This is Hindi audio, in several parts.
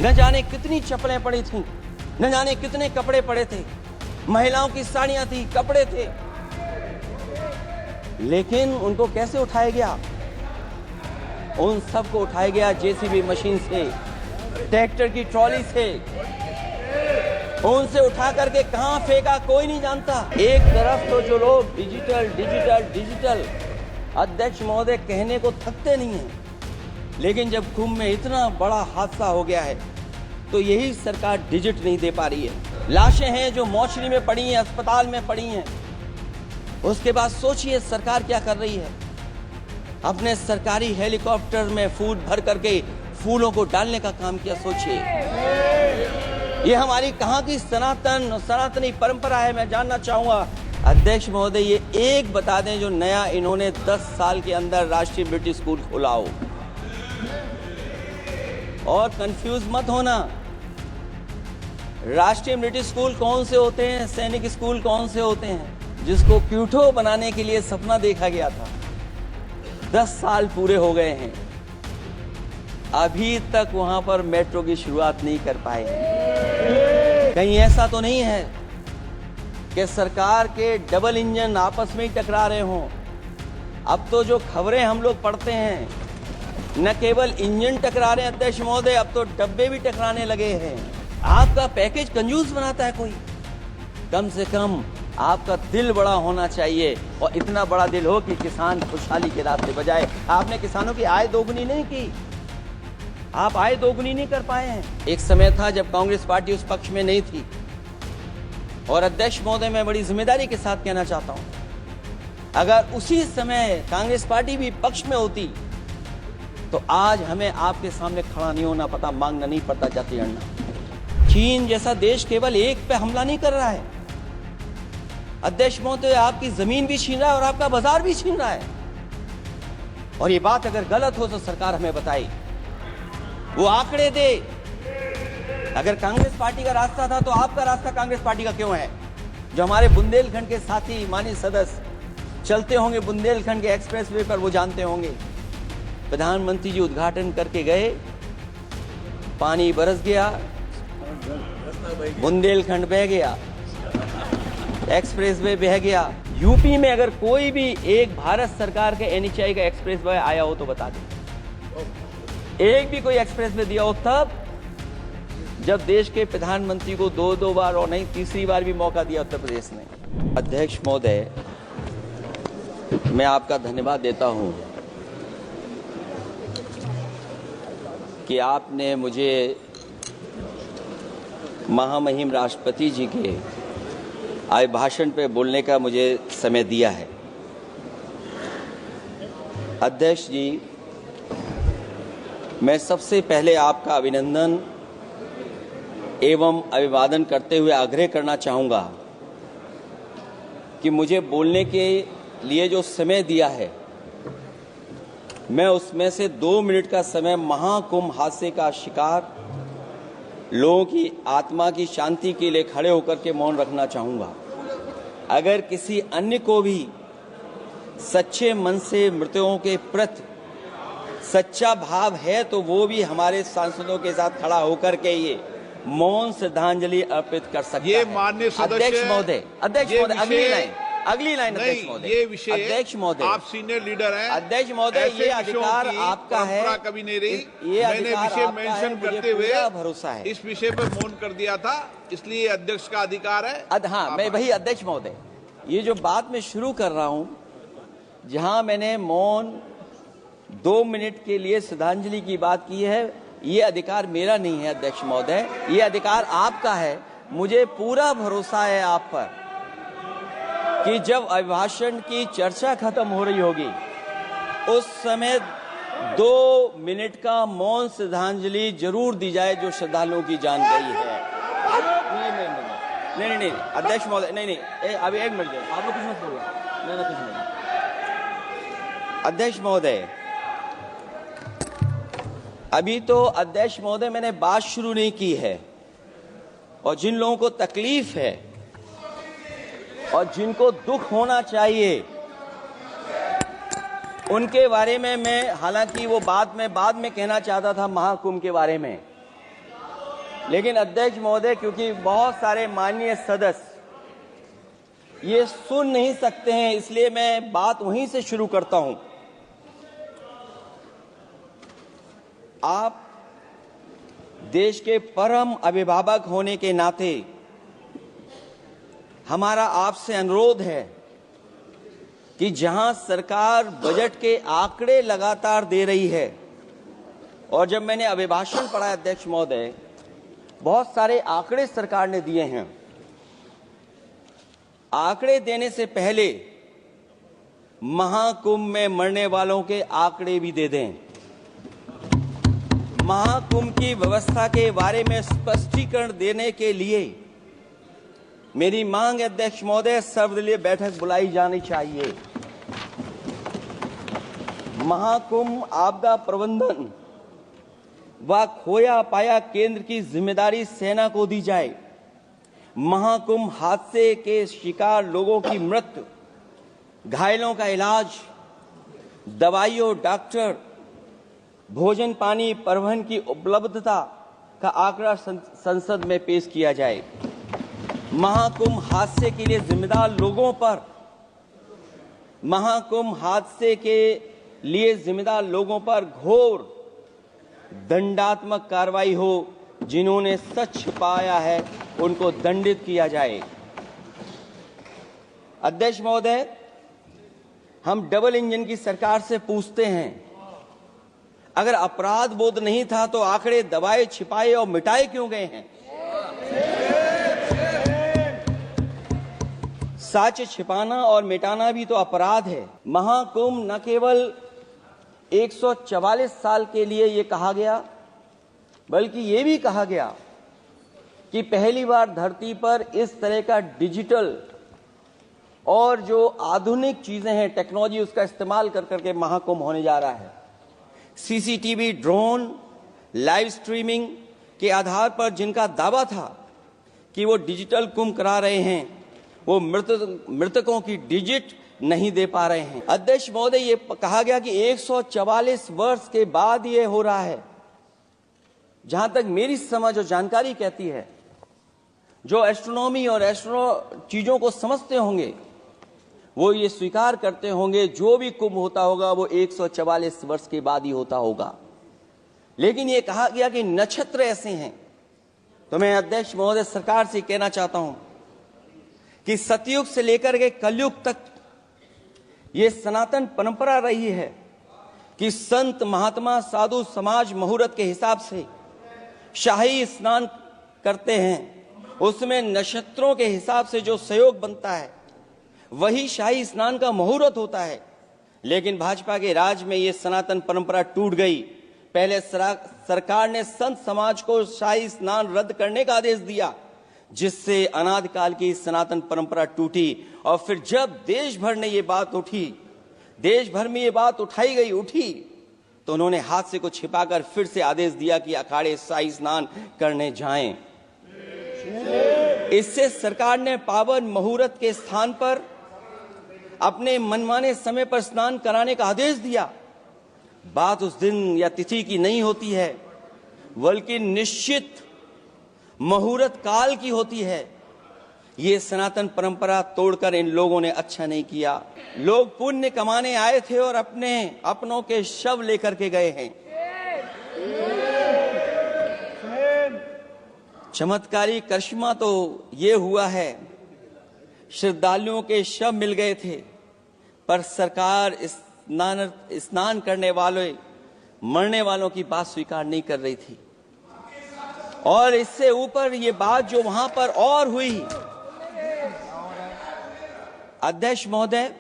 न जाने कितनी चप्पलें पड़ी थीं, न जाने कितने कपड़े पड़े थे, महिलाओं की साड़ियां थी, कपड़े थे, लेकिन उनको कैसे उठाया गया? उन सबको उठाया गया जेसीबी मशीन से, ट्रैक्टर की ट्रॉली से। उनसे उठा करके कहां फेंका कोई नहीं जानता। एक तरफ तो जो लोग डिजिटल डिजिटल डिजिटल अध्यक्ष महोदय कहने को थकते नहीं हैं, लेकिन जब कुंभ में इतना बड़ा हादसा हो गया है तो यही सरकार डिजिट नहीं दे पा रही है। लाशें हैं जो मोर्चरी में पड़ी हैं, अस्पताल में पड़ी हैं। उसके बाद सोचिए सरकार क्या कर रही है। अपने सरकारी हेलीकॉप्टर में फूल भर करके फूलों को डालने का काम किया। सोचिए ये हमारी कहाँ की सनातनी परंपरा है। मैं जानना चाहूंगा अध्यक्ष महोदय, ये एक बता दें जो नया इन्होंने 10 साल के अंदर राष्ट्रीय मिलिट्री स्कूल खोला हो। और कंफ्यूज मत होना, राष्ट्रीय मिलिट्री स्कूल कौन से होते हैं, सैनिक स्कूल कौन से होते हैं। जिसको क्यूटो बनाने के लिए सपना देखा गया था, 10 साल पूरे हो गए हैं, अभी तक वहां पर मेट्रो की शुरुआत नहीं कर पाए हैं। कहीं ऐसा तो नहीं है कि सरकार के डबल इंजन आपस में ही टकरा रहे हों। अब तो जो खबरें हम लोग पढ़ते हैं, न केवल इंजन टकरा रहे हैं अध्यक्ष महोदय, अब तो डब्बे भी टकराने लगे हैं। आपका पैकेज कंजूस बनाता है कोई। कम से कम आपका दिल बड़ा होना चाहिए, और इतना बड़ा दिल हो कि किसान खुशहाली के रास्ते बजाए। आपने किसानों की आय दोगुनी नहीं की, आप आय दोगुनी नहीं कर पाए हैं। एक समय था जब कांग्रेस पार्टी उस पक्ष में नहीं थी, और अध्यक्ष महोदय मैं बड़ी जिम्मेदारी के साथ कहना चाहता हूं, अगर उसी समय कांग्रेस पार्टी भी पक्ष में होती तो आज हमें आपके सामने खड़ा नहीं होना पता, मांगना नहीं पड़ता जाति गणना। चीन जैसा देश केवल एक पे हमला नहीं कर रहा है अध्यक्ष महोदय, आपकी जमीन भी छीन रहा है और आपका बाजार भी छीन रहा है। और ये बात अगर गलत हो तो सरकार हमें बताए, वो आंकड़े दे। अगर कांग्रेस पार्टी का रास्ता था तो आपका रास्ता कांग्रेस पार्टी का क्यों है? जो हमारे बुंदेलखंड के साथी माननीय सदस्य चलते होंगे बुंदेलखंड के एक्सप्रेसवे पर, वो जानते होंगे प्रधानमंत्री जी उद्घाटन करके गए, पानी बरस गया, बुंदेलखंड बह गया, एक्सप्रेसवे बह गया। यूपी में अगर कोई भी एक भारत सरकार के एनएचएआई का एक्सप्रेसवे आया हो तो बता दें। एक भी कोई एक्सप्रेसवे दिया हो तब जब देश के प्रधानमंत्री को दो बार और नहीं तीसरी बार भी मौका दिया उत्तर प्रदेश ने। अध्यक्ष महोदय, मैं आपका धन्यवाद देता हूं कि आपने मुझे महामहिम राष्ट्रपति जी के अभिभाषण पे बोलने का मुझे समय दिया है। अध्यक्ष जी, मैं सबसे पहले आपका अभिनंदन एवं अभिवादन करते हुए आग्रह करना चाहूँगा कि मुझे बोलने के लिए जो समय दिया है, मैं उसमें से 2 मिनट का समय महाकुंभ हादसे का शिकार लोगों की आत्मा की शांति के लिए खड़े होकर के मौन रखना चाहूँगा। अगर किसी अन्य को भी सच्चे मन से मृतकों के प्रति सच्चा भाव है तो वो भी हमारे सांसदों के साथ खड़ा होकर के ये मौन श्रद्धांजलि अर्पित कर सकता है। माननीय सदस्य अध्यक्ष महोदय, अगली लाइन अध्यक्ष महोदय, ये विषय अध्यक्ष महोदय, आप सीनियर लीडर हैं। अध्यक्ष महोदय, ये अधिकार आपका है, कभी नहीं रही। ये मैंने विषय मेंशन करते हुए भरोसा है इस विषय पर मौन कर दिया था, इसलिए अध्यक्ष का अधिकार है। हाँ, मैं वही अध्यक्ष महोदय, ये जो बात मैं शुरू कर रहा हूं, जहां मैंने मौन 2 मिनट के लिए श्रद्धांजलि की बात की है, ये अधिकार मेरा नहीं है अध्यक्ष महोदय, ये अधिकार आपका है। मुझे पूरा भरोसा है आप पर कि जब अभिभाषण की चर्चा खत्म हो रही होगी उस समय 2 मिनट का मौन श्रद्धांजलि जरूर दी जाए जो श्रद्धालुओं की जान गई है। नहीं अध्यक्ष महोदय, नहीं अभी 1 मिनट आप लोग कुछ मत बोलो। नहीं कुछ नहीं अध्यक्ष महोदय, अभी तो अध्यक्ष महोदय मैंने बात शुरू नहीं की है, और जिन लोगों को तकलीफ है और जिनको दुख होना चाहिए उनके बारे में मैं, हालांकि वो बाद में कहना चाहता था महाकुंभ के बारे में, लेकिन अध्यक्ष महोदय, क्योंकि बहुत सारे माननीय सदस्य ये सुन नहीं सकते हैं, इसलिए मैं बात वहीं से शुरू करता हूं। आप देश के परम अभिभावक होने के नाते हमारा आपसे अनुरोध है कि जहां सरकार बजट के आंकड़े लगातार दे रही है, और जब मैंने अभिभाषण पढ़ा अध्यक्ष महोदय, बहुत सारे आंकड़े सरकार ने दिए हैं। आंकड़े देने से पहले महाकुंभ में मरने वालों के आंकड़े भी दे दें। महाकुंभ की व्यवस्था के बारे में स्पष्टीकरण देने के लिए मेरी मांग है अध्यक्ष महोदय, सर्वदलीय बैठक बुलाई जानी चाहिए। महाकुंभ आपदा प्रबंधन व खोया पाया केंद्र की जिम्मेदारी सेना को दी जाए। महाकुंभ हादसे के शिकार लोगों की मृत्यु, घायलों का इलाज, दवाइयों, डॉक्टर, भोजन पानी, परिवहन की उपलब्धता का आंकड़ा संसद में पेश किया जाए। महाकुंभ हादसे के लिए जिम्मेदार लोगों पर, महाकुंभ हादसे के लिए जिम्मेदार लोगों पर घोर दंडात्मक कार्रवाई हो। जिन्होंने सच छिपाया है उनको दंडित किया जाए। अध्यक्ष महोदय, हम डबल इंजन की सरकार से पूछते हैं, अगर अपराध बोध नहीं था तो आंकड़े दबाए, छिपाए और मिटाए क्यों गए हैं? सच छिपाना और मिटाना भी तो अपराध है। महाकुंभ न केवल 144 साल के लिए ये कहा गया, बल्कि ये भी कहा गया कि पहली बार धरती पर इस तरह का डिजिटल और जो आधुनिक चीजें हैं, टेक्नोलॉजी, उसका इस्तेमाल कर करके महाकुंभ होने जा रहा है। सीसीटीवी, ड्रोन, लाइव स्ट्रीमिंग के आधार पर जिनका दावा था कि वो डिजिटल कुंभ करा रहे हैं, वो मृतकों की डिजिट नहीं दे पा रहे हैं। अध्यक्ष महोदय, ये कहा गया कि 144 वर्ष के बाद ये हो रहा है। जहां तक मेरी समझ और जानकारी कहती है, जो एस्ट्रोनॉमी और एस्ट्रो चीजों को समझते होंगे वो ये स्वीकार करते होंगे, जो भी कुंभ होता होगा वो 144 वर्ष के बाद ही होता होगा। लेकिन ये कहा गया कि नक्षत्र ऐसे हैं। तो मैं अध्यक्ष महोदय सरकार से कहना चाहता हूं कि सतयुग से लेकर के कलयुग तक ये सनातन परंपरा रही है कि संत, महात्मा, साधु समाज मुहूर्त के हिसाब से शाही स्नान करते हैं। उसमें नक्षत्रों के हिसाब से जो सहयोग बनता है वही शाही स्नान का मुहूर्त होता है। लेकिन भाजपा के राज में ये सनातन परंपरा टूट गई। पहले सरकार ने संत समाज को शाही स्नान रद्द करने का आदेश दिया, जिससे अनादिकाल की सनातन परंपरा टूटी। और फिर जब देश भर में ये बात उठी, तो उन्होंने हादसे को छिपाकर फिर से आदेश दिया कि अखाड़े शाही स्नान करने जाएं। इससे सरकार ने पावन मुहूर्त के स्थान पर अपने मनमाने समय पर स्नान कराने का आदेश दिया। बात उस दिन या तिथि की नहीं होती है, बल्कि निश्चित मुहूर्त काल की होती है। ये सनातन परंपरा तोड़कर इन लोगों ने अच्छा नहीं किया। लोग पुण्य कमाने आए थे और अपनों के शव लेकर के गए हैं। चमत्कारी करिश्मा तो ये हुआ है, श्रद्धालुओं के शव मिल गए थे, पर सरकार स्नान करने वाले मरने वालों की बात स्वीकार नहीं कर रही थी। और इससे ऊपर ये बात जो वहां पर और हुई, अध्यक्ष महोदय,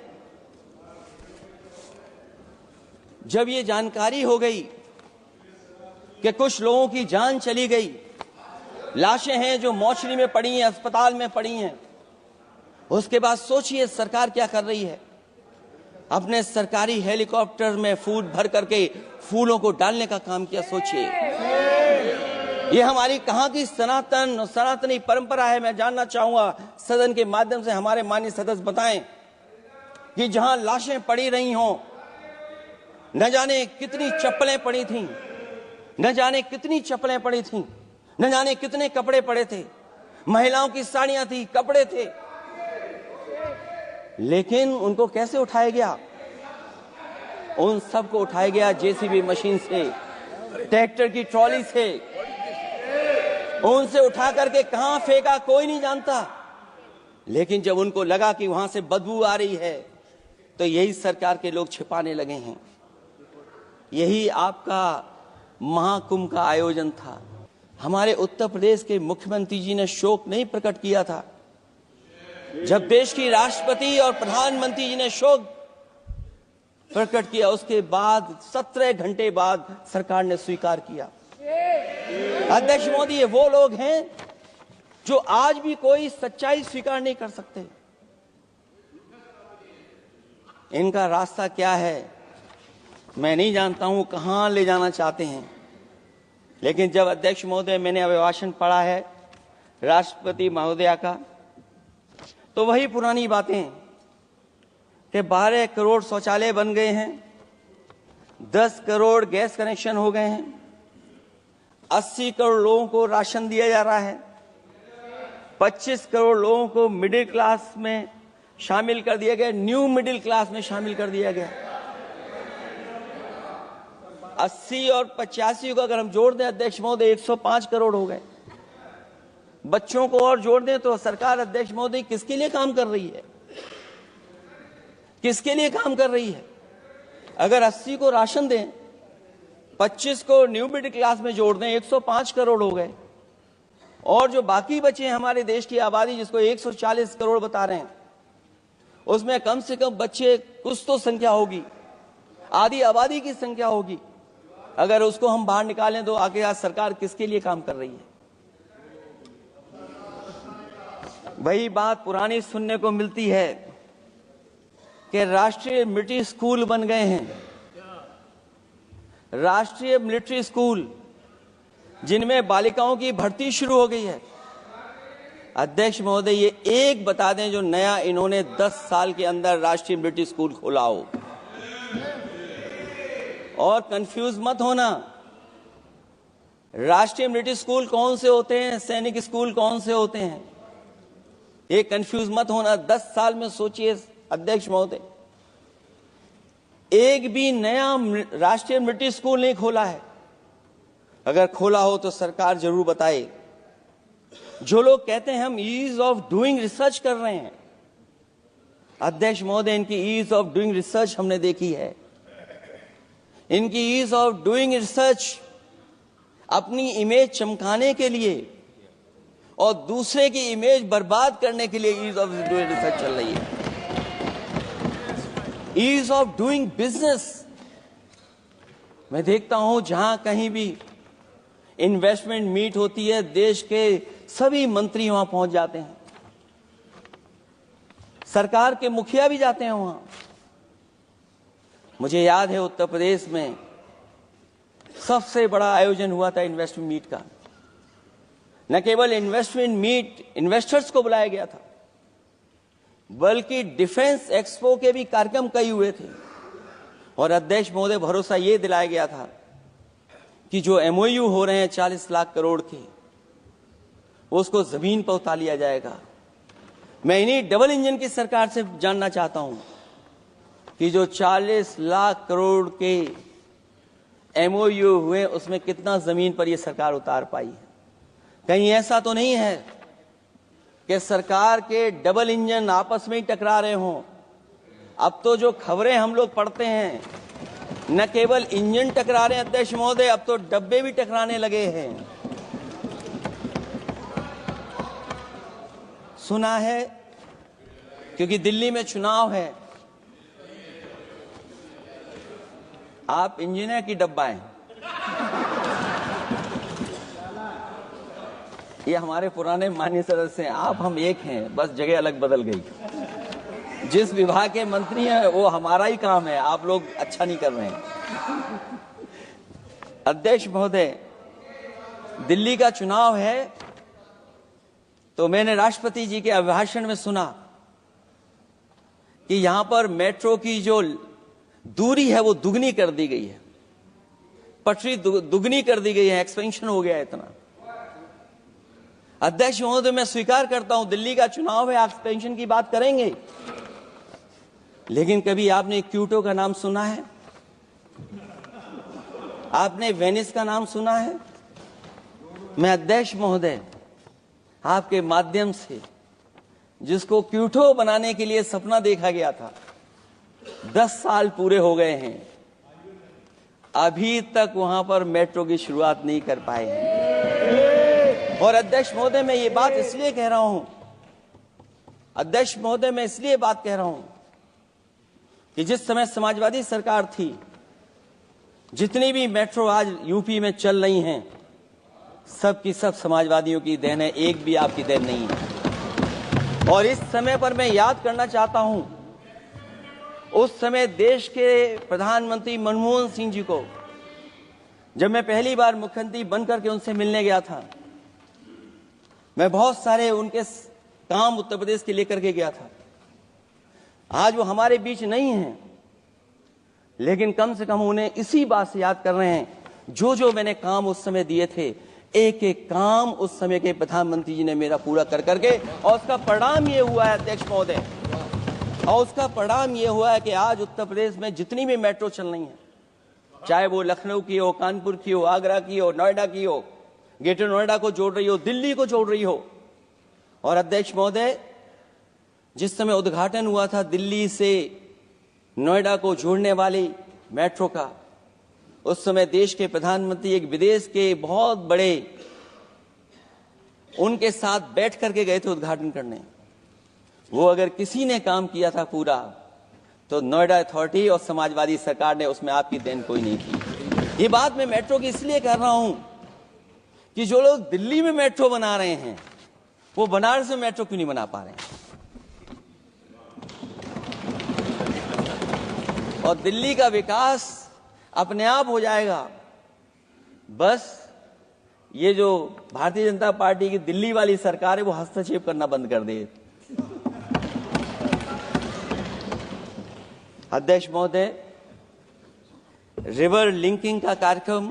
जब ये जानकारी हो गई कि कुछ लोगों की जान चली गई, लाशें हैं जो मोर्चरी में पड़ी हैं, अस्पताल में पड़ी हैं, उसके बाद सोचिए सरकार क्या कर रही है। अपने सरकारी हेलीकॉप्टर में फूल भर करके फूलों को डालने का काम किया। सोचिए ये हमारी कहां की सनातनी परंपरा है। मैं जानना चाहूंगा सदन के माध्यम से हमारे माननीय सदस्य बताएं कि जहां लाशें पड़ी रही हों, न जाने कितनी चप्पलें पड़ी थीं, न जाने कितने कपड़े पड़े थे, महिलाओं की साड़ियां थी, कपड़े थे, लेकिन उनको कैसे उठाया गया? उन सबको उठाया गया जेसीबी मशीन से, ट्रैक्टर की ट्रॉली से। उनसे उठा करके कहां फेंका कोई नहीं जानता, लेकिन जब उनको लगा कि वहां से बदबू आ रही है तो यही सरकार के लोग छिपाने लगे हैं। यही आपका महाकुंभ का आयोजन था। हमारे उत्तर प्रदेश के मुख्यमंत्री जी ने शोक नहीं प्रकट किया था। जब देश की राष्ट्रपति और प्रधानमंत्री जी ने शोक प्रकट किया, उसके बाद 17 घंटे बाद सरकार ने स्वीकार किया। अध्यक्ष मोदी, ये वो लोग हैं जो आज भी कोई सच्चाई स्वीकार नहीं कर सकते। इनका रास्ता क्या है मैं नहीं जानता हूं, कहां ले जाना चाहते हैं। लेकिन जब अध्यक्ष महोदय मैंने अभिभाषण पढ़ा है राष्ट्रपति महोदया का, तो वही पुरानी बातें कि 12 करोड़ शौचालय बन गए हैं, 10 करोड़ गैस कनेक्शन हो गए हैं, 80 करोड़ लोगों को राशन दिया जा रहा है, 25 करोड़ लोगों को मिडिल क्लास में शामिल कर दिया गया, न्यू मिडिल क्लास में शामिल कर दिया गया। 80 और 85 को अगर हम जोड़ दें अध्यक्ष महोदय 105 करोड़ हो गए। बच्चों को और जोड़ दें तो सरकार अध्यक्ष महोदय किसके लिए काम कर रही है? किसके लिए काम कर रही है? अगर 80 को राशन दें, 25 को न्यू मिडिल क्लास में जोड़ दें, 105 करोड़ हो गए। और जो बाकी बचे हैं हमारे देश की आबादी, जिसको 140 करोड़ बता रहे हैं, उसमें कम से कम बच्चे कुछ तो संख्या होगी, आधी आबादी की संख्या होगी। अगर उसको हम बाहर निकालें तो आगे आज सरकार किसके लिए काम कर रही है? वही बात पुरानी सुनने को मिलती है कि राष्ट्रीय मिलिट्री स्कूल बन गए हैं, राष्ट्रीय मिलिट्री स्कूल जिनमें बालिकाओं की भर्ती शुरू हो गई है। अध्यक्ष महोदय, ये एक बता दें जो नया इन्होंने 10 साल के अंदर राष्ट्रीय मिलिट्री स्कूल खोला हो। और कंफ्यूज मत होना, राष्ट्रीय मिलिट्री स्कूल कौन से होते हैं, सैनिक स्कूल कौन से होते हैं, ये कंफ्यूज मत होना। 10 साल में सोचिए अध्यक्ष महोदय, एक भी नया राष्ट्रीय मिलिट्री स्कूल नहीं खोला है। अगर खोला हो तो सरकार जरूर बताए। जो लोग कहते हैं हम ईज ऑफ डूइंग रिसर्च कर रहे हैं, अध्यक्ष महोदय इनकी ईज ऑफ डूइंग रिसर्च हमने देखी है। इनकी ईज ऑफ डूइंग रिसर्च अपनी इमेज चमकाने के लिए और दूसरे की इमेज बर्बाद करने के लिए ईज ऑफ डूइंग रिसर्च चल रही है। ईज ऑफ डूइंग बिजनेस, मैं देखता हूं जहां कहीं भी इन्वेस्टमेंट मीट होती है, देश के सभी मंत्री वहां पहुंच जाते हैं, सरकार के मुखिया भी जाते हैं वहां। मुझे याद है उत्तर प्रदेश में सबसे बड़ा आयोजन हुआ था इन्वेस्टमेंट मीट का। न केवल इन्वेस्टमेंट मीट इन्वेस्टर्स को बुलाया गया था, बल्कि डिफेंस एक्सपो के भी कार्यक्रम कई हुए थे। और अध्यक्ष महोदय भरोसा ये दिलाया गया था कि जो एमओयू हो रहे हैं 40 लाख करोड़ के, उसको जमीन पर उतार लिया जाएगा। मैं इन्हीं डबल इंजन की सरकार से जानना चाहता हूं कि जो 40 लाख करोड़ के एमओयू हुए उसमें कितना जमीन पर यह सरकार उतार पाई है। कहीं ऐसा तो नहीं है कि सरकार के डबल इंजन आपस में ही टकरा रहे हों। अब तो जो खबरें हम लोग पढ़ते हैं, न केवल इंजन टकरा रहे हैं अध्यक्ष महोदय, अब तो डब्बे भी टकराने लगे हैं। सुना है क्योंकि दिल्ली में चुनाव है, आप इंजीनियर की डब्बा हैं। ये हमारे पुराने माननीय सदस्य हैं, आप हम एक हैं, बस जगह अलग बदल गई। जिस विभाग के मंत्री हैं वो हमारा ही काम है, आप लोग अच्छा नहीं कर रहे हैं। अध्यक्ष महोदय, दिल्ली का चुनाव है तो मैंने राष्ट्रपति जी के अभिभाषण में सुना कि यहां पर मेट्रो की जो दूरी है वो दुगनी कर दी गई है, पटरी दुगनी कर दी गई है, एक्सपेंशन हो गया है इतना। अध्यक्ष महोदय, मैं स्वीकार करता हूं दिल्ली का चुनाव है, आप एक्सपेंशन की बात करेंगे, लेकिन कभी आपने क्यूटो का नाम सुना है? आपने वेनिस का नाम सुना है? मैं अध्यक्ष महोदय आपके माध्यम से, जिसको क्यूटो बनाने के लिए सपना देखा गया था, 10 साल पूरे हो गए हैं, अभी तक वहां पर मेट्रो की शुरुआत नहीं कर पाए हैं। और अध्यक्ष महोदय, मैं ये बात इसलिए कह रहा हूं, अध्यक्ष महोदय मैं इसलिए बात कह रहा हूं कि जिस समय समाजवादी सरकार थी, जितनी भी मेट्रो आज यूपी में चल रही हैं, सब की सब समाजवादियों की देन है, एक भी आपकी देन नहीं है। और इस समय पर मैं याद करना चाहता हूं, उस समय देश के प्रधानमंत्री मनमोहन सिंह जी को जब मैं पहली बार मुख्यमंत्री बनकर के उनसे मिलने गया था, मैं बहुत सारे उनके काम उत्तर प्रदेश के लेकर के गया था। आज वो हमारे बीच नहीं हैं, लेकिन कम से कम उन्हें इसी बात से याद कर रहे हैं, जो जो मैंने काम उस समय दिए थे, एक एक काम उस समय के प्रधानमंत्री जी ने मेरा पूरा कर करके, और उसका परिणाम ये हुआ है अध्यक्ष महोदय, और उसका परिणाम ये हुआ है कि आज उत्तर प्रदेश में जितनी भी मेट्रो चल रही है, चाहे वो लखनऊ की हो, कानपुर की हो, आगरा की हो, नोएडा की हो, ग्रेटर नोएडा को जोड़ रही हो, दिल्ली को जोड़ रही हो। और अध्यक्ष महोदय, जिस समय उद्घाटन हुआ था दिल्ली से नोएडा को जोड़ने वाली मेट्रो का, उस समय देश के प्रधानमंत्री एक विदेश के बहुत बड़े उनके साथ बैठ करके गए थे उद्घाटन करने। वो अगर किसी ने काम किया था पूरा, तो नोएडा अथॉरिटी और समाजवादी सरकार ने, उसमें आपकी देन कोई नहीं की। ये बात मैं मेट्रो की इसलिए कर रहा हूं कि जो लोग दिल्ली में मेट्रो बना रहे हैं, वो बनारस में मेट्रो क्यों नहीं बना पा रहे हैं? और दिल्ली का विकास अपने आप हो जाएगा, बस ये जो भारतीय जनता पार्टी की दिल्ली वाली सरकार है, वो हस्तक्षेप करना बंद कर दे। अध्यक्ष महोदय, रिवर लिंकिंग का कार्यक्रम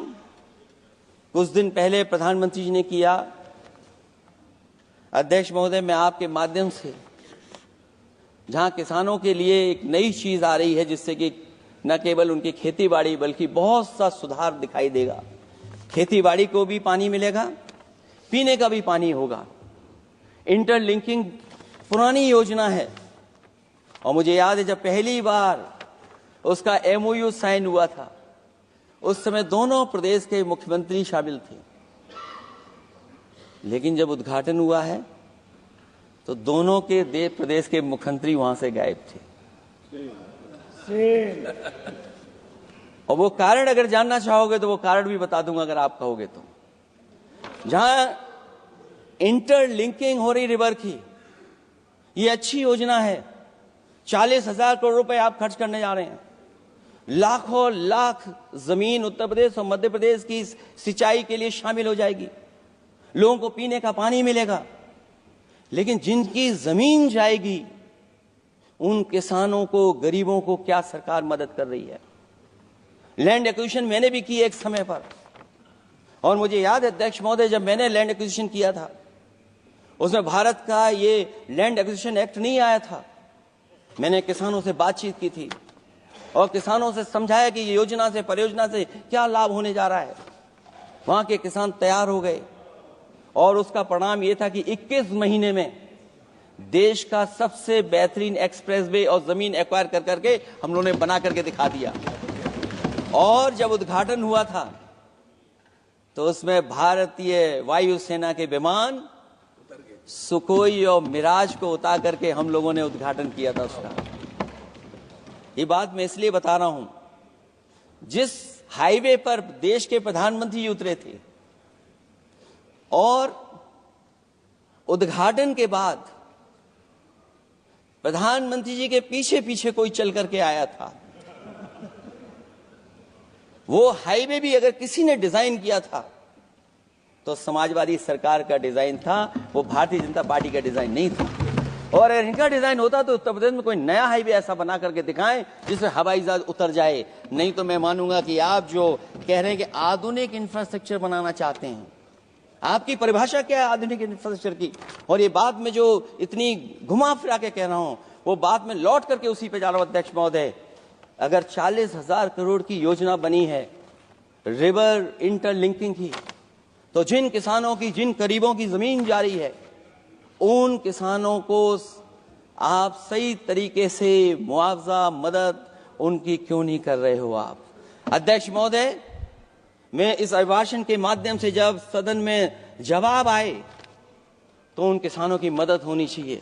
कुछ दिन पहले प्रधानमंत्री जी ने किया। अध्यक्ष महोदय, मैं आपके माध्यम से, जहां किसानों के लिए एक नई चीज आ रही है, जिससे कि न केवल उनकी खेती बाड़ी बल्कि बहुत सा सुधार दिखाई देगा। खेती बाड़ी को भी पानी मिलेगा, पीने का भी पानी होगा। इंटरलिंकिंग पुरानी योजना है, और मुझे याद है जब पहली बार उसका MOU साइन हुआ था, उस समय दोनों प्रदेश के मुख्यमंत्री शामिल थे, लेकिन जब उद्घाटन हुआ है तो दोनों के प्रदेश के मुख्यमंत्री वहां से गायब थे। और वो कारण अगर जानना चाहोगे तो वो कारण भी बता दूंगा, अगर आप कहोगे तो। जहां इंटरलिंकिंग हो रही रिवर की, ये अच्छी योजना है। 40,000 करोड़ रुपए आप खर्च करने जा रहे हैं। लाखों लाख जमीन उत्तर प्रदेश और मध्य प्रदेश की सिंचाई के लिए शामिल हो जाएगी। लोगों को पीने का पानी मिलेगा। लेकिन जिनकी जमीन जाएगी, उन किसानों को, गरीबों को क्या सरकार मदद कर रही है? लैंड एक्विजिशन मैंने भी की एक समय पर, और मुझे याद है अध्यक्ष महोदय, जब मैंने लैंड एक्विजिशन किया था, उसमें भारत का ये लैंड एक्विजिशन एक्ट नहीं आया था। मैंने किसानों से बातचीत की थी और किसानों से समझाया कि ये योजना से, परियोजना से क्या लाभ होने जा रहा है। वहां के किसान तैयार हो गए, और उसका परिणाम यह था कि 21 महीने में देश का सबसे बेहतरीन एक्सप्रेसवे और जमीन एक्वायर कर करके हम लोगों ने बना करके दिखा दिया। और जब उद्घाटन हुआ था तो उसमें भारतीय वायुसेना के विमान सुखोई और मिराज को उतार करके हम लोगों ने उद्घाटन किया था उसका। ये बात मैं इसलिए बता रहा हूं, जिस हाईवे पर देश के प्रधानमंत्री उतरे थे और उद्घाटन के बाद प्रधानमंत्री जी के पीछे पीछे कोई चल करके आया था। वो हाईवे भी अगर किसी ने डिजाइन किया था तो समाजवादी सरकार का डिजाइन था, वो भारतीय जनता पार्टी का डिजाइन नहीं था। और अगर इनका डिजाइन होता तो उत्तर प्रदेश में कोई नया हाईवे ऐसा बना करके दिखाएं जिसमें हवाई जहाज उतर जाए। नहीं तो मैं मानूंगा कि आप जो कह रहे हैं कि आधुनिक इंफ्रास्ट्रक्चर बनाना चाहते हैं, आपकी परिभाषा क्या है आधुनिक इंफ्रास्ट्रक्चर की? और ये बात में जो इतनी घुमा फिरा के कह रहा हूं, वो बात में लौट करके उसी पे जा रहा हूं अध्यक्ष महोदय। अगर 40,000 करोड़ की योजना बनी है रिवर इंटरलिंकिंग की, तो जिन किसानों की, जिन गरीबों की जमीन जा रही है, उन किसानों को आप सही तरीके से मुआवजा, मदद उनकी क्यों नहीं कर रहे हो आप? अध्यक्ष महोदय, मैं इस अभिभाषण के माध्यम से जब सदन में जवाब आए तो उन किसानों की मदद होनी चाहिए।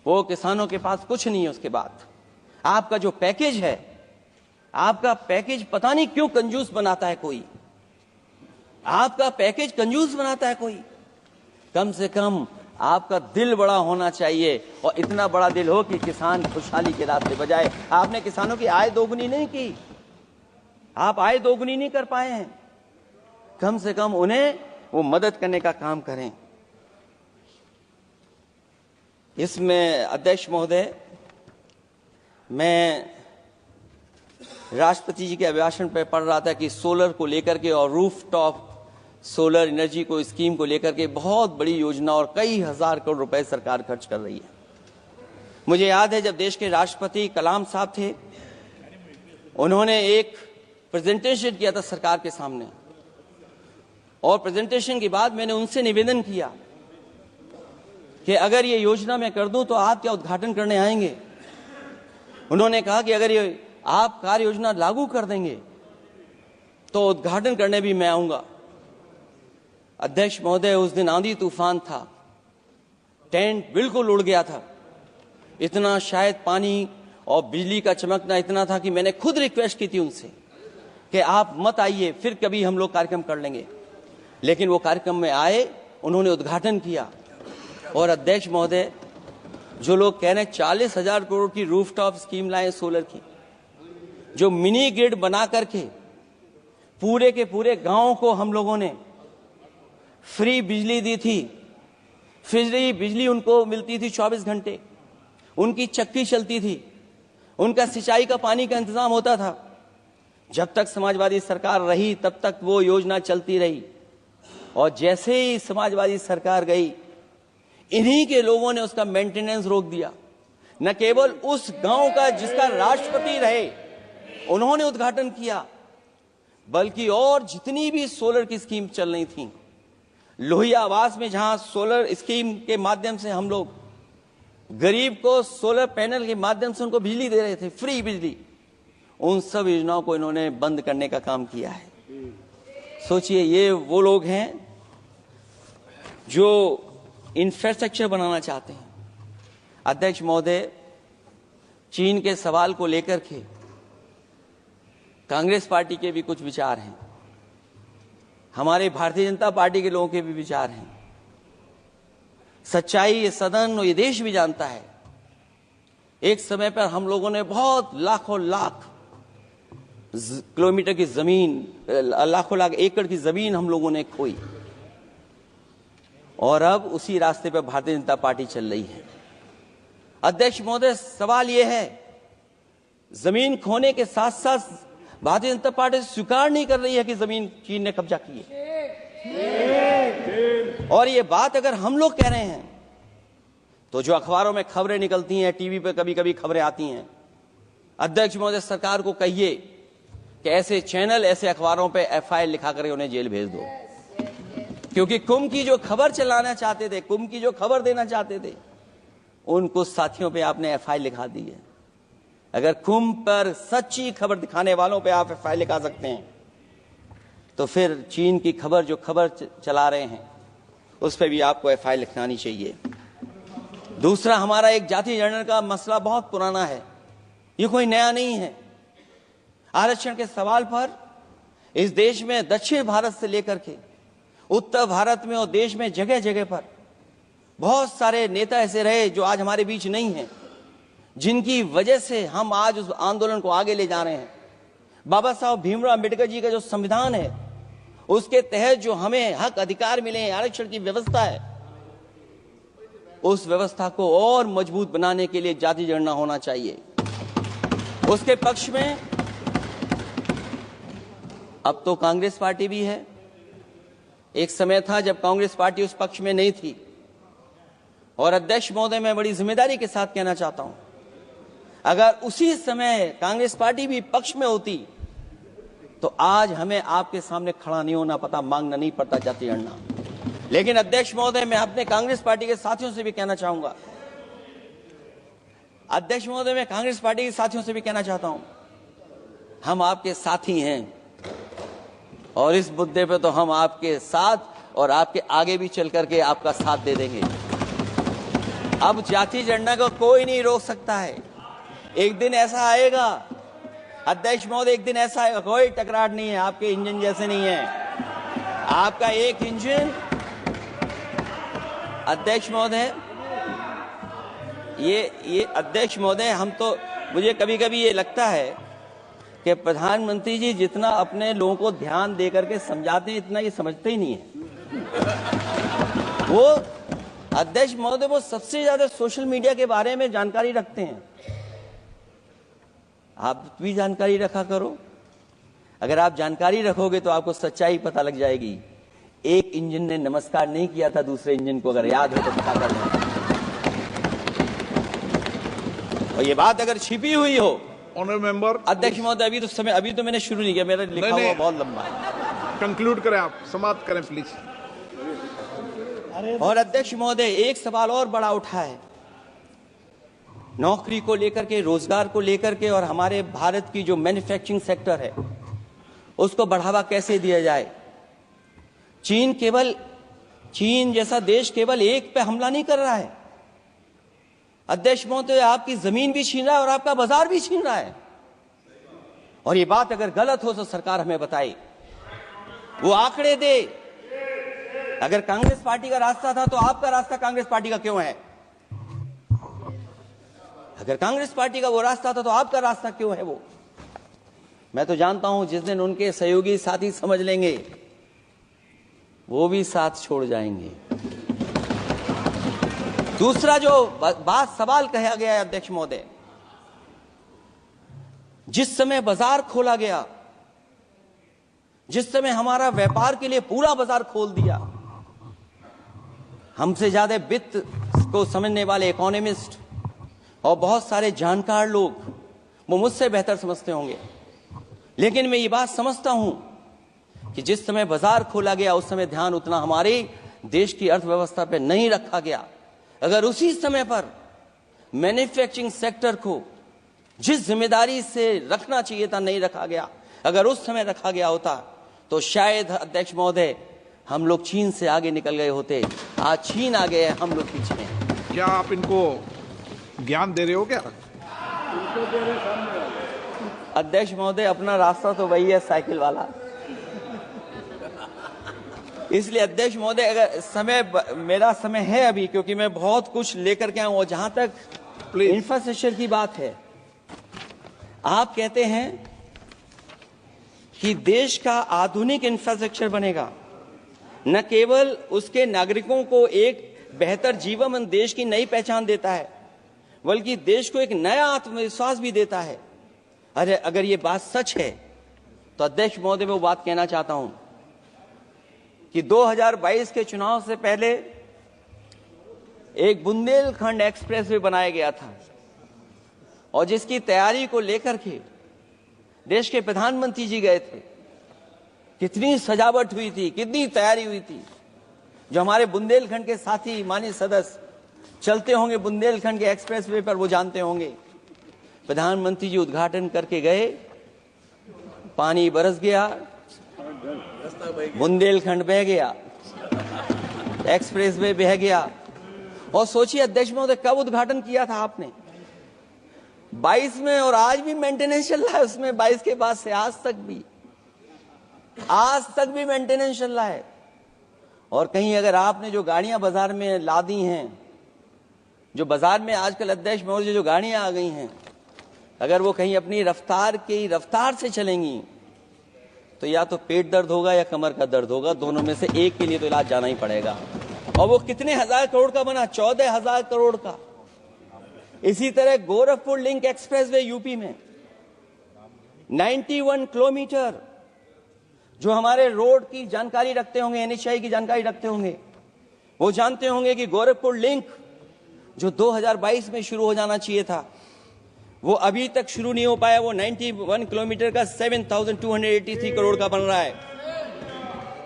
वो किसानों के पास कुछ नहीं है। उसके बाद आपका जो पैकेज है, आपका पैकेज पता नहीं क्यों कंजूस बनाता है कोई, आपका पैकेज कंजूस बनाता है कोई। कम से कम आपका दिल बड़ा होना चाहिए, और इतना बड़ा दिल हो कि किसान खुशहाली के रास्ते बजाए। आपने किसानों की आय दोगुनी नहीं की, आप आय दोगुनी नहीं कर पाए हैं। कम से कम उन्हें वो मदद करने का काम करें। इसमें अध्यक्ष महोदय, मैं राष्ट्रपति जी के अभिभाषण पर पढ़ रहा था कि सोलर को लेकर के और रूफ टॉप सोलर एनर्जी को, स्कीम को लेकर के बहुत बड़ी योजना और कई हजार करोड़ रुपए सरकार खर्च कर रही है। मुझे याद है जब देश के राष्ट्रपति कलाम साहब थे, उन्होंने एक प्रेजेंटेशन किया था सरकार के सामने, और प्रेजेंटेशन के बाद मैंने उनसे निवेदन किया कि अगर ये योजना मैं कर दूं तो आप क्या उद्घाटन करने आएंगे? उन्होंने कहा कि अगर ये आप कार्य योजना लागू कर देंगे तो उद्घाटन करने भी मैं आऊंगा। अध्यक्ष महोदय, उस दिन आंधी तूफान था, टेंट बिल्कुल उड़ गया था। इतना शायद पानी और बिजली का चमकना इतना था कि मैंने खुद रिक्वेस्ट की थी उनसे कि आप मत आइए, फिर कभी हम लोग कार्यक्रम कर लेंगे। लेकिन वो कार्यक्रम में आए, उन्होंने उद्घाटन किया। और अध्यक्ष महोदय, जो लोग कह रहे हैं 40,000 करोड़ की रूफटॉप स्कीम लाए सोलर की, जो मिनी ग्रिड बना करके पूरे के पूरे गांव को हम लोगों ने फ्री बिजली दी थी। फ्री बिजली उनको मिलती थी 24 घंटे, उनकी चक्की चलती थी, उनका सिंचाई का पानी का इंतजाम होता था। जब तक समाजवादी सरकार रही तब तक वो योजना चलती रही, और जैसे ही समाजवादी सरकार गई, इन्हीं के लोगों ने उसका मेंटेनेंस रोक दिया। न केवल उस गांव का जिसका राष्ट्रपति रहे उन्होंने उद्घाटन किया, बल्कि और जितनी भी सोलर की स्कीम चल रही थी, लोहिया आवास में जहां सोलर स्कीम के माध्यम से हम लोग गरीब को सोलर पैनल के माध्यम से उनको बिजली दे रहे थे, फ्री बिजली, उन सब योजनाओं को इन्होंने बंद करने का काम किया है। सोचिए, ये वो लोग हैं जो इंफ्रास्ट्रक्चर बनाना चाहते हैं। अध्यक्ष महोदय, चीन के सवाल को लेकर के कांग्रेस पार्टी के भी कुछ विचार हैं, हमारे भारतीय जनता पार्टी के लोगों के भी विचार हैं। सच्चाई ये सदन और ये देश भी जानता है। एक समय पर हम लोगों ने बहुत लाखों लाख किलोमीटर की जमीन, लाखों लाख एकड़ की जमीन हम लोगों ने खोई, और अब उसी रास्ते पर भारतीय जनता पार्टी चल रही है। अध्यक्ष महोदय, सवाल यह है, जमीन खोने के साथ साथ भारतीय जनता पार्टी स्वीकार नहीं कर रही है कि जमीन चीन ने कब्जा की है। और ये बात अगर हम लोग कह रहे हैं तो जो अखबारों में खबरें निकलती हैं, टीवी पे कभी कभी खबरें आती हैं, अध्यक्ष महोदय सरकार को कहिए कि ऐसे चैनल, ऐसे अखबारों पे एफआईआर लिखा कर उन्हें जेल भेज दो। क्योंकि कुंभ की जो खबर चलाना चाहते थे, कुंभ की जो खबर देना चाहते थे, उन कुछ साथियों पे आपने एफआईआर लिखा दी है। अगर कुंभ पर सच्ची खबर दिखाने वालों पे आप एफआईआर लिखा सकते हैं, तो फिर चीन की खबर, जो खबर चला रहे हैं, उस पर भी आपको एफआईआर लिखवानी चाहिए। दूसरा, हमारा एक जाति जनगणना का मसला बहुत पुराना है, ये कोई नया नहीं है। आरक्षण के सवाल पर इस देश में दक्षिण भारत से लेकर के उत्तर भारत में और देश में जगह जगह पर बहुत सारे नेता ऐसे रहे जो आज हमारे बीच नहीं हैं, जिनकी वजह से हम आज उस आंदोलन को आगे ले जा रहे हैं। बाबा साहब भीमराव अंबेडकर जी का जो संविधान है, उसके तहत जो हमें हक अधिकार मिले हैं, आरक्षण की व्यवस्था है, उस व्यवस्था को और मजबूत बनाने के लिए जाति जनगणना होना चाहिए। उसके पक्ष में अब तो कांग्रेस पार्टी भी है, एक समय था जब कांग्रेस पार्टी उस पक्ष में नहीं थी। और अध्यक्ष महोदय, मैं बड़ी जिम्मेदारी के साथ कहना चाहता हूं, अगर उसी समय कांग्रेस पार्टी भी पक्ष में होती तो आज हमें आपके सामने खड़ा नहीं होना पता, मांगना नहीं पड़ता जाति गणना। लेकिन अध्यक्ष महोदय, मैं अपने कांग्रेस पार्टी के साथियों से भी कहना चाहूंगा, अध्यक्ष महोदय, मैं कांग्रेस पार्टी के साथियों से भी कहना चाहता हूं, हम आपके साथी हैं और इस मुद्दे पे तो हम आपके साथ और आपके आगे भी चल करके आपका साथ दे देंगे। अब जाति जनगणना को कोई नहीं रोक सकता है। एक दिन ऐसा आएगा अध्यक्ष महोदय, एक दिन ऐसा आएगा, कोई टकरार नहीं है, आपके इंजन जैसे नहीं है। आपका एक इंजन, अध्यक्ष महोदय, ये अध्यक्ष महोदय, हम तो, मुझे कभी कभी ये लगता है कि प्रधानमंत्री जी जितना अपने लोगों को ध्यान दे करके समझाते हैं, इतना ये समझते ही नहीं है। वो अध्यक्ष महोदय, वो सबसे ज्यादा सोशल मीडिया के बारे में जानकारी रखते हैं। आप भी जानकारी रखा करो। अगर आप जानकारी रखोगे तो आपको सच्चाई पता लग जाएगी। एक इंजन ने नमस्कार नहीं किया था दूसरे इंजन को, अगर याद हो तो पता कर लें। और ये बात अगर छिपी हुई हो, ऑनरेबल मेंबर, अध्यक्ष महोदय, अभी तो मैंने शुरू नहीं किया, मेरा लिखा हुआ बहुत लंबा है। कंक्लूड करें, आप समाप्त करें प्लीज। और अध्यक्ष महोदय, एक सवाल और बड़ा उठा है, नौकरी को लेकर के, रोजगार को लेकर के, और हमारे भारत की जो मैन्युफैक्चरिंग सेक्टर है उसको बढ़ावा कैसे दिया जाए। चीन जैसा देश केवल एक पे हमला नहीं कर रहा है अध्यक्ष महोदय, आपकी जमीन भी छीन रहा है और आपका बाजार भी छीन रहा है। और ये बात अगर गलत हो तो सरकार हमें बताए, वो आंकड़े दे। अगर कांग्रेस पार्टी का रास्ता था तो आपका रास्ता कांग्रेस पार्टी का क्यों है? अगर कांग्रेस पार्टी का वो रास्ता था तो आपका रास्ता क्यों है वो? मैं तो जानता हूं जिस दिन उनके सहयोगी साथी समझ लेंगे वो भी साथ छोड़ जाएंगे। दूसरा जो सवाल कहा गया है अध्यक्ष महोदय, जिस समय बाजार खोला गया, जिस समय हमारा व्यापार के लिए पूरा बाजार खोल दिया, हमसे ज्यादा वित्त को समझने वाले इकोनॉमिस्ट और बहुत सारे जानकार लोग वो मुझसे बेहतर समझते होंगे, लेकिन मैं ये बात समझता हूं कि जिस समय बाजार खोला गया उस समय ध्यान उतना हमारे देश की अर्थव्यवस्था पर नहीं रखा गया। अगर उसी समय पर मैन्युफैक्चरिंग सेक्टर को जिस जिम्मेदारी से रखना चाहिए था नहीं रखा गया, अगर उस समय रखा गया होता तो शायद अध्यक्ष महोदय हम लोग चीन से आगे निकल गए होते। आज चीन आ गए, हम लोग पीछे हैं। क्या आप इनको ज्ञान दे रहे हो क्या? अध्यक्ष महोदय, अपना रास्ता तो वही है, साइकिल वाला। इसलिए अध्यक्ष महोदय, अगर मेरा समय है अभी, क्योंकि मैं बहुत कुछ लेकर के आऊं, और जहां तक इंफ्रास्ट्रक्चर की बात है, आप कहते हैं कि देश का आधुनिक इंफ्रास्ट्रक्चर बनेगा, न केवल उसके नागरिकों को एक बेहतर जीवन देश की नई पहचान देता है, बल्कि देश को एक नया आत्मविश्वास भी देता है। अरे अगर ये बात सच है तो अध्यक्ष महोदय, मैं वो बात कहना चाहता हूं कि 2022 के चुनाव से पहले एक बुंदेलखंड एक्सप्रेस वे बनाया गया था, और जिसकी तैयारी को लेकर के देश के प्रधानमंत्री जी गए थे। कितनी सजावट हुई थी, कितनी तैयारी हुई थी। जो हमारे बुंदेलखंड के साथी माननीय सदस्य चलते होंगे बुंदेलखंड के एक्सप्रेस वे पर, वो जानते होंगे। प्रधानमंत्री जी उद्घाटन करके गए, पानी बरस गया, बुंदेलखंड बह गया, एक्सप्रेस वे बह गया। और सोचिए अध्यक्ष महोदय, कब उद्घाटन किया था आपने? 22 में, और आज भी मेंटेनेंस चल रहा है उसमें। 22 के बाद से आज तक भी मेंटेनेंस चल रहा है। और कहीं अगर आपने जो गाड़ियां बाजार में ला दी हैं, जो बाजार में आजकल अध्यक्ष महोदय जो गाड़ियां आ गई हैं, अगर वो कहीं अपनी रफ्तार से चलेंगी तो या तो पेट दर्द होगा या कमर का दर्द होगा, दोनों में से एक के लिए तो इलाज जाना ही पड़ेगा। और वो कितने हजार करोड़ का बना? 14,000 करोड़ का। इसी तरह गोरखपुर लिंक एक्सप्रेसवे यूपी में 91 किलोमीटर, जो हमारे रोड की जानकारी रखते होंगे, एनएचआई की जानकारी रखते होंगे, वो जानते होंगे कि गोरखपुर लिंक जो 2022 में शुरू हो जाना चाहिए था, वो अभी तक शुरू नहीं हो पाया। वो 91 किलोमीटर का 7,283 करोड़ का बन रहा है।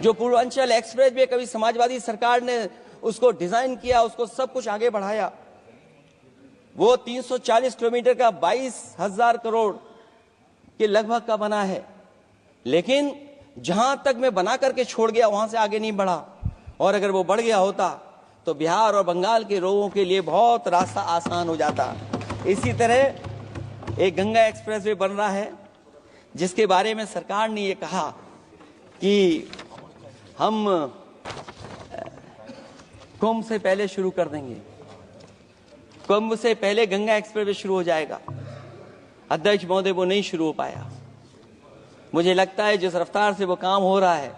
जो पूर्वांचल एक्सप्रेस वे कभी समाजवादी सरकार ने उसको डिजाइन किया, उसको सब कुछ आगे बढ़ाया, वो 340 किलोमीटर का 22,000 करोड़ के लगभग का बना है। लेकिन जहां तक मैं बना करके छोड़ गया वहां से आगे नहीं बढ़ा, और अगर वो बढ़ गया होता तो बिहार और बंगाल के लोगों के लिए बहुत रास्ता आसान हो जाता। इसी तरह एक गंगा एक्सप्रेस वे बन रहा है, जिसके बारे में सरकार ने ये कहा कि हम कुंभ से पहले शुरू कर देंगे, कुंभ से पहले गंगा एक्सप्रेस वे शुरू हो जाएगा। अध्यक्ष महोदय, वो नहीं शुरू हो पाया। मुझे लगता है जिस रफ्तार से वो काम हो रहा है,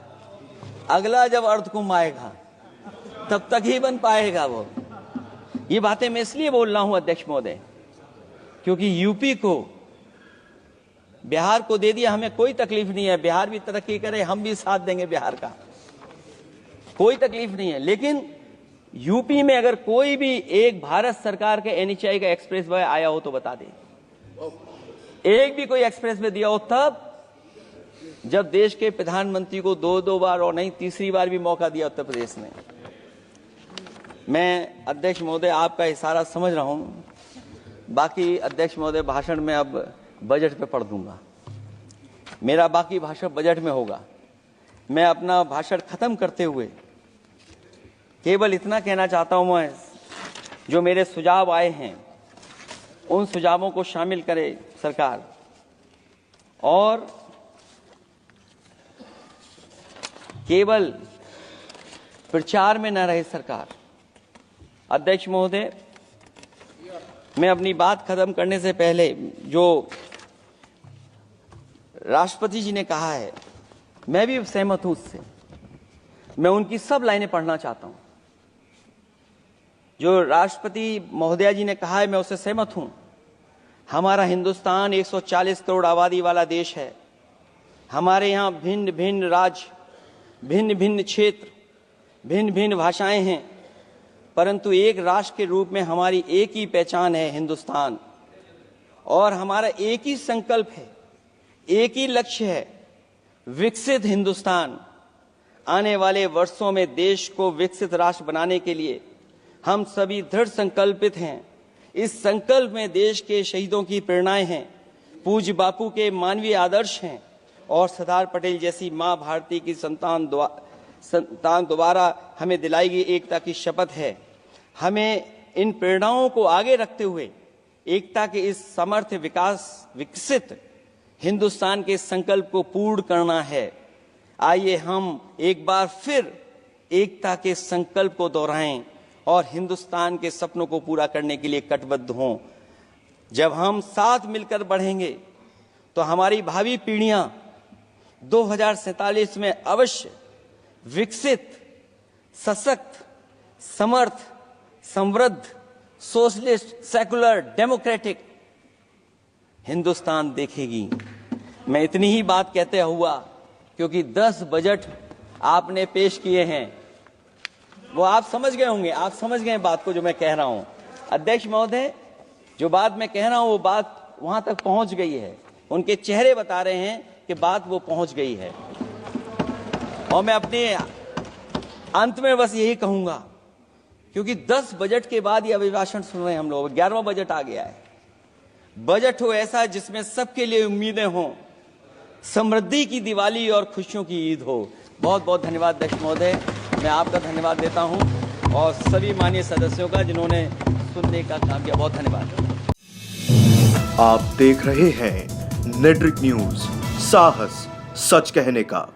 अगला जब अर्धकुंभ आएगा तब तक ही बन पाएगा वो। ये बातें मैं इसलिए बोल रहा हूं अध्यक्ष महोदय, क्योंकि यूपी को बिहार को दे दिया, हमें कोई तकलीफ नहीं है। बिहार भी तरक्की करे, हम भी साथ देंगे बिहार का, कोई तकलीफ नहीं है। लेकिन यूपी में अगर कोई भी एक भारत सरकार के एनएचआई का एक्सप्रेस वे आया हो तो बता दे। एक भी कोई एक्सप्रेस वे दिया हो तब, जब देश के प्रधानमंत्री को दो बार और नहीं तीसरी बार भी मौका दिया उत्तर प्रदेश ने। मैं अध्यक्ष महोदय आपका इशारा समझ रहा हूं, बाकी अध्यक्ष महोदय भाषण में अब बजट पे पढ़ दूंगा। मेरा बाकी भाषण बजट में होगा। मैं अपना भाषण खत्म करते हुए केवल इतना कहना चाहता हूं, मैं जो मेरे सुझाव आए हैं उन सुझावों को शामिल करे सरकार, और केवल प्रचार में न रहे सरकार। अध्यक्ष महोदय, मैं अपनी बात खत्म करने से पहले जो राष्ट्रपति जी ने कहा है, मैं भी सहमत हूं उससे। मैं उनकी सब लाइनें पढ़ना चाहता हूं। जो राष्ट्रपति महोदया जी ने कहा है, मैं उससे सहमत हूं। हमारा हिंदुस्तान 140 करोड़ आबादी वाला देश है। हमारे यहाँ भिन्न भिन्न राज्य, भिन्न भिन्न क्षेत्र, भिन्न भिन्न भाषाएं हैं, परंतु एक राष्ट्र के रूप में हमारी एक ही पहचान है, हिंदुस्तान। और हमारा एक ही संकल्प है, एक ही लक्ष्य है, विकसित हिंदुस्तान। आने वाले वर्षों में देश को विकसित राष्ट्र बनाने के लिए हम सभी दृढ़ संकल्पित हैं। इस संकल्प में देश के शहीदों की प्रेरणाएं हैं, पूज्य बापू के मानवीय आदर्श हैं, और सरदार पटेल जैसी मां भारती की संतान द्वारा हमें दिलाई गई एकता की शपथ है। हमें इन प्रेरणाओं को आगे रखते हुए एकता के इस समर्थ विकसित हिंदुस्तान के संकल्प को पूर्ण करना है। आइए हम एक बार फिर एकता के संकल्प को दोहराएं और हिंदुस्तान के सपनों को पूरा करने के लिए कटिबद्ध हों। जब हम साथ मिलकर बढ़ेंगे तो हमारी भावी पीढ़ियां 2047 में अवश्य विकसित, सशक्त, समर्थ, समृद्ध, सोशलिस्ट, सेकुलर, डेमोक्रेटिक हिंदुस्तान देखेगी। मैं इतनी ही बात कहते हुआ, क्योंकि 10 बजट आपने पेश किए हैं, वो आप समझ गए होंगे, आप समझ गए बात को जो मैं कह रहा हूं। अध्यक्ष महोदय, जो बात मैं कह रहा हूं वो बात वहां तक पहुंच गई है। उनके चेहरे बता रहे हैं कि बात वो पहुंच गई है। और मैं अपने अंत में बस यही कहूंगा, क्योंकि 10 बजट के बाद ये अभिभाषण सुन रहे हैं हम लोग, 11वां बजट आ गया है। बजट हो ऐसा जिसमें सबके लिए उम्मीदें हों, समृद्धि की दिवाली और खुशियों की ईद हो। बहुत बहुत धन्यवाद अध्यक्ष महोदय, मैं आपका धन्यवाद देता हूं, और सभी माननीय सदस्यों का जिन्होंने सुनने का काम किया, बहुत धन्यवाद। आप देख रहे हैं नेट्रिक न्यूज, साहस सच कहने का।